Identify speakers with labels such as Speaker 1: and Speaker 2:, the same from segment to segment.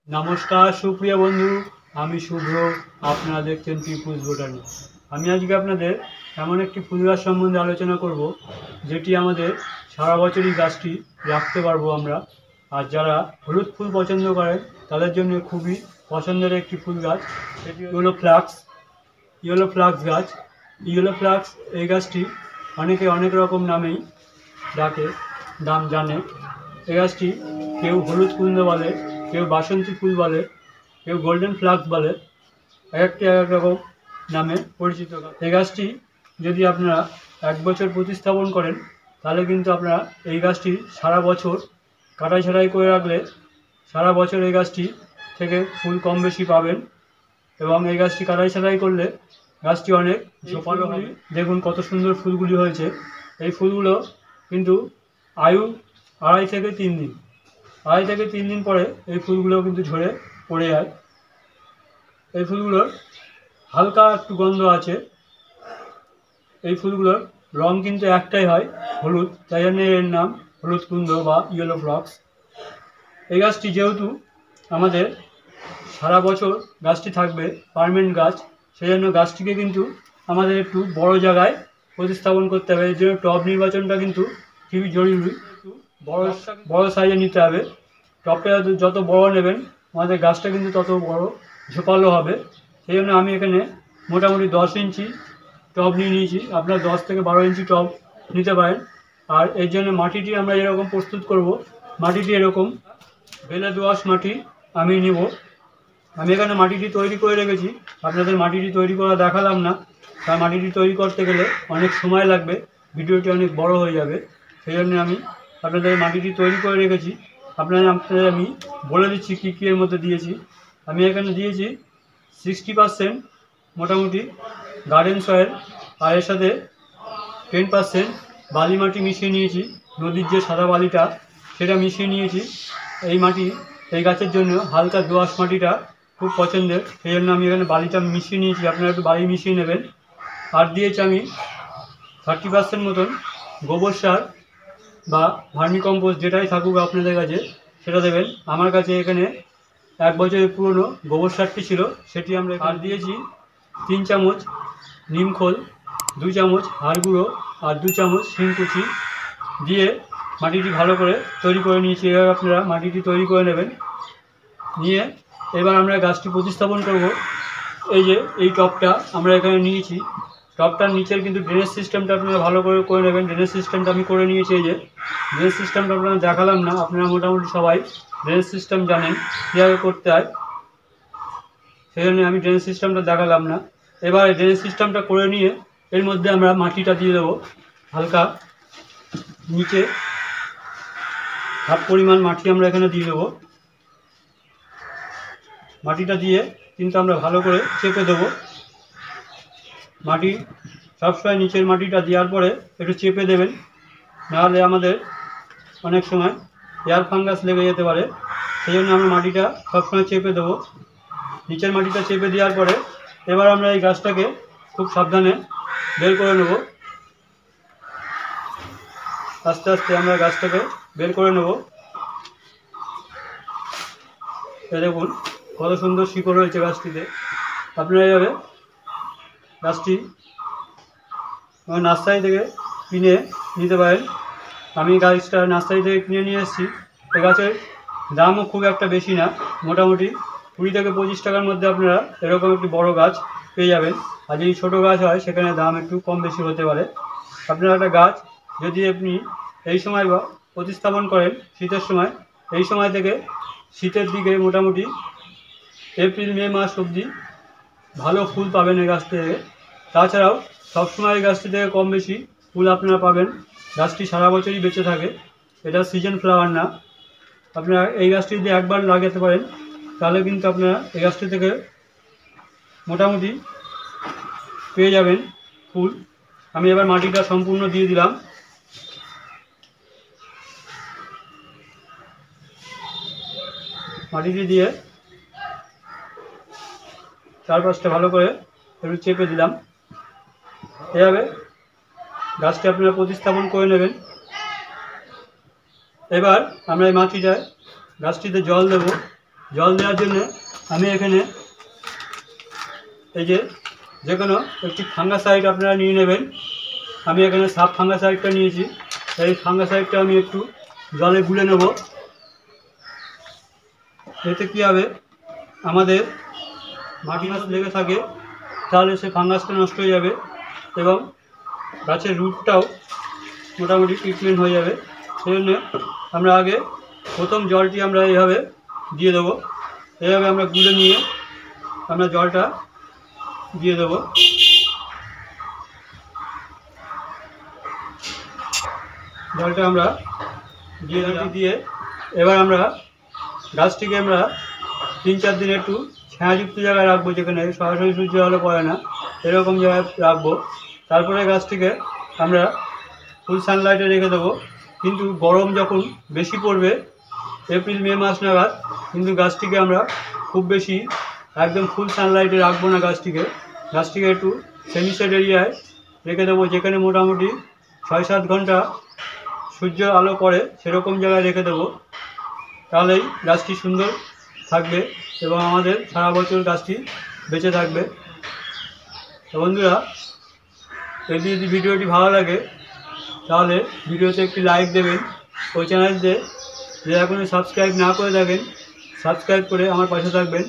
Speaker 1: নমস্কার সুপ্রিয় বন্ধু, আমি শুভ্র। আপনারা দেখছেন পিপুলস বোটানি। আমি আজকে আপনাদের এমন একটি ফুল গাছ সম্বন্ধে আলোচনা করব যেটি আমাদের সারা বছরই গাছটি রাখতে পারবো আমরা। আর যারা হলুদ ফুল পছন্দ করেন তাদের জন্য খুবই পছন্দের একটি ফুল গাছ, সেটি ইয়েলো ফ্লাক্স গাছ। ইয়েলো ফ্লাক্স এই গাছটি অনেকে অনেক রকম নামেই নাম জানে। এই গাছটি কেউ হলুদ কুন্দ বলে, কেউ বাসন্তী ফুল বলে, কেউ গোল্ডেন ফ্লাক্স বলে, এক এক রকম নামে পরিচিত। এই গাছটি যদি আপনারা 1 বছর প্রতিস্থাপন করেন তাহলে কিন্তু আপনারা এই গাছটি সারা বছর কাটাই ছাড়াই করে রাখলে সারা বছর এই গাছটি থেকে ফুল কম বেশি পাবেন। এবং এই গাছটি কাটাই ছাড়াই করলে গাছটি অনেক ঝোপালো হবে। দেখুন কত সুন্দর ফুলগুলি হয়েছে। এই ফুলগুলো কিন্তু আয়ু 2.5 থেকে 3 দিন পরে এই ফুলগুলো কিন্তু ঝরে পড়ে যায়। এই ফুলগুলোর হালকা একটু গন্ধ আছে। এই ফুলগুলোর রং কিন্তু একটাই হয়, হলুদ, তাই জন্য এর নাম হলুদ কুন্দ বা ইয়েলো ফ্লাক্স। এই গাছটি যেহেতু আমাদের সারা বছর গাছটি থাকবে, পার্মানেন্ট গাছ, সেই জন্য গাছটিকে কিন্তু আমাদের একটু বড় জায়গায় প্রতিস্থাপন করতে হবে। এর জন্য টব নির্বাচনটা কিন্তু খুবই জরুরি। বড় সাইজে নিতে হবে। টবটা যত বড় নেবেন আমাদের গাছটা কিন্তু তত বড় ঝোপালো হবে। সেই জন্য আমি এখানে মোটামুটি 10 ইঞ্চি টব নিয়ে নিয়েছি। আপনারা 10 থেকে 12 ইঞ্চি টব নিতে পারেন। আর এর জন্য মাটিটি আমরা এরকম প্রস্তুত করব। মাটিটি এরকম বেলে দোআঁশ মাটি আমি নিব। আমি এখানে মাটিটি তৈরি করে রেখেছি, আপনাদের মাটিটি তৈরি করা দেখালাম না, কারণ মাটিটি তৈরি করতে গেলে অনেক সময় লাগবে, ভিডিওটি অনেক বড় হয়ে যাবে। সেই জন্য আমি আপনাদের মাটিটি তৈরি করে রেখেছি। আপনাদের আমি বলে দিচ্ছি কী কী এর মধ্যে দিয়েছি। আমি এখানে দিয়েছি 60% মোটামুটি গার্ডেন সয়েল, আর এর সাথে 10% বালি মাটি মিশিয়ে নিয়েছি। নদীর যে সাদা বালিটা সেটা মিশিয়ে নিয়েছি। এই মাটি এই গাছের জন্য হালকা দোআঁশ মাটিটা খুব পছন্দের, সেই জন্য আমি এখানে বালিটা মিশিয়ে নিয়েছি। আপনারা একটু বালি মিশিয়ে নেবেন। আর দিয়েছি আমি 30% মতন গোবর সার বা ভার্মিকম্পোস্ট, যেটাই থাকুক আপনাদের কাছে সেটা দেবেন। আমার কাছে এখানে 1 বছরের পুরনো গোবর সারটি ছিল, সেটি আমরা আর দিয়েছি 3 চামচ নিমখোল, 2 চামচ হাড় গুঁড়ো আর 2 চামচ শিংকুচি দিয়ে মাটিটি ভালো করে তৈরি করে নিয়েছি। এভাবে আপনারা মাটিটি তৈরি করে নেবেন। নিয়ে এবার আমরা গাছটি প্রতিস্থাপন করব। এই যে এই টবটা আমরা এখানে নিয়েছি, টবটার নিচের কিন্তু ড্রেনেজ সিস্টেমটা আপনারা ভালো করে করে নেবেন। ড্রেনেজ সিস্টেমটা আমি করে নিয়েছি। এই যে ড্রেনেজ সিস্টেমটা আপনারা দেখালাম না, আপনারা মোটামুটি সবাই ড্রেনেজ সিস্টেম জানেন কীভাবে করতে হয়, সেই জন্য আমি ড্রেনেজ সিস্টেমটা দেখালাম না। এবার ড্রেনেজ সিস্টেমটা করে নিয়ে এর মধ্যে আমরা মাটিটা দিয়ে দেবো। হালকা নিচে হাফ পরিমাণ মাটি আমরা এখানে দিয়ে দেবো। মাটিটা দিয়ে কিন্তু আমরা ভালো করে চেপে দেবো। মাটি সবসময় নিচের মাটিটা দেওয়ার পরে একটু চেপে দেবেন, নাহলে আমাদের অনেক সময় এয়ার ফাঙ্গাস লেগে যেতে পারে। সেই জন্য আমরা মাটিটা সবসময় চেপে দেবো। নিচের মাটিটা চেপে দেওয়ার পরে এবার আমরা এই গাছটাকে খুব সাবধানে বের করে নেব। আস্তে আস্তে আমরা গাছটাকে বের করে নেব। এ দেখুন কত সুন্দর শিকড় হয়েছে গাছটিতে। আপনারা এইভাবে গাছটি নার্সারি থেকে কিনে নিতে পারেন। আমি গাছটা নার্সারি থেকে কিনে নিয়ে এসেছি। এই গাছের দামও খুব একটা বেশি না, মোটামুটি 20 থেকে 25 টাকার মধ্যে আপনারা এরকম একটি বড় গাছ পেয়ে যাবেন। আর যদি ছোটো গাছ হয় সেখানে দাম একটু কম বেশি হতে পারে। আপনারা একটা গাছ যদি আপনি এই সময় বা প্রতিস্থাপন করেন শীতের সময়, এই সময় থেকে শীতের দিকে মোটামুটি এপ্রিল মে মাস অবধি ভালো ফুল পাবেন এই গাছ থেকে। তাছাড়াও সবসময় এই গাছটি থেকে কম বেশি ফুল আপনারা পাবেন। গাছটি সারা বছরই বেঁচে থাকে, এটা সিজন ফ্লাওয়ার না। আপনারা এই গাছটি যদি একবার লাগাতে পারেন তাহলে কিন্তু আপনারা এই গাছটি থেকে মোটামুটি পেয়ে যাবেন ফুল। আমি এবার মাটিটা সম্পূর্ণ দিয়ে দিলাম। মাটিটি দিয়ে চারপাশটা ভালো করে একটু চেপে দিলাম। এভাবে গাছটি আপনারা প্রতিস্থাপন করে নেবেন। এবার আমরা এই মাটিটায় গাছটিতে জল দেব। জল দেওয়ার জন্য আমি এখানে এই যে কোনো একটি ফাঙ্গাসাইড আপনারা নিয়ে নেবেন। আমি এখানে সাব ফাঙ্গাসাইডটা নিয়েছি। এই ফাঙ্গাসাইডটা আমি একটু জলে গুলে নেব। এতে কী হবে, আমাদের মাটি মাছ লেগে থাকে তাহলে সে ফাঙ্গাসটা নষ্ট হয়ে যাবে এবং গাছের রুটটাও মোটামুটি ট্রিটমেন্ট হয়ে যাবে। সেই জন্য আমরা আগে প্রথম জলটি আমরা এইভাবে দিয়ে দেবো। এইভাবে আমরা গুলে নিয়ে আমরা জলটা দিয়ে দেবো। জলটা আমরা দিয়ে এবার আমরা গাছটিকে আমরা 3-4 দিন একটু ছায়াযুক্ত জায়গায় রাখবো, যেখানে সরাসরি সূর্য আলো পড়ে না, এরকম জায়গায় রাখবো। তারপরে গাছটিকে আমরা ফুল সানলাইটে রেখে দেবো। কিন্তু গরম যখন বেশি পড়বে এপ্রিল-মে মাস নাগাদ, কিন্তু গাছটিকে আমরা খুব বেশি একদম ফুল সানলাইটে রাখবো না। গাছটিকে একটু সেমিশেড এরিয়ায় রেখে দেবো, যেখানে মোটামুটি 6-7 ঘন্টা সূর্য আলো পড়ে সেরকম জায়গায় রেখে দেবো। তাহলেই গাছটি সুন্দর থাকবে এবং আমাদের সারা বছর গাছটি বেঁচে থাকবে। তো বন্ধুরা, যদি ভিডিওটি ভালো লাগে তাহলে ভিডিওতে একটি লাইক দেবেন। ওই চ্যানেলতে যে এখনও সাবস্ক্রাইব না করে থাকেন সাবস্ক্রাইব করে আমার পাশে থাকবেন।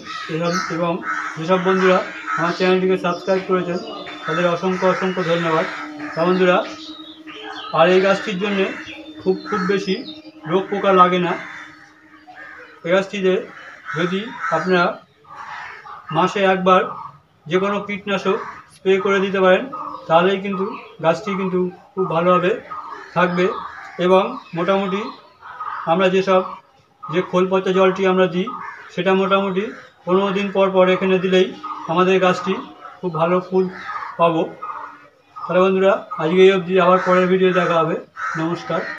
Speaker 1: এবং যেসব বন্ধুরা আমার চ্যানেলটিকে সাবস্ক্রাইব করেছেন তাদের অসংখ্য ধন্যবাদ। তা বন্ধুরা, আর এই গাছটির জন্যে খুব বেশি রোগ পোকা লাগে না। এই গাছটিতে যদি আপনারা মাসে একবার যে কোনো কীটনাশক স্প্রে করে দিতে পারেন তাহলেই কিন্তু গাছটি কিন্তু খুব ভালোভাবে থাকবে। এবং মোটামুটি আমরা যে খোল পচা জলটি আমরা দিই সেটা মোটামুটি 15 দিন পর এখানে দিলেই আমাদের গাছটি খুব ভালো ফুল পাবো। তাহলে বন্ধুরা, আজকে এই অবধি, আবার পরের ভিডিও দেখা হবে। নমস্কার।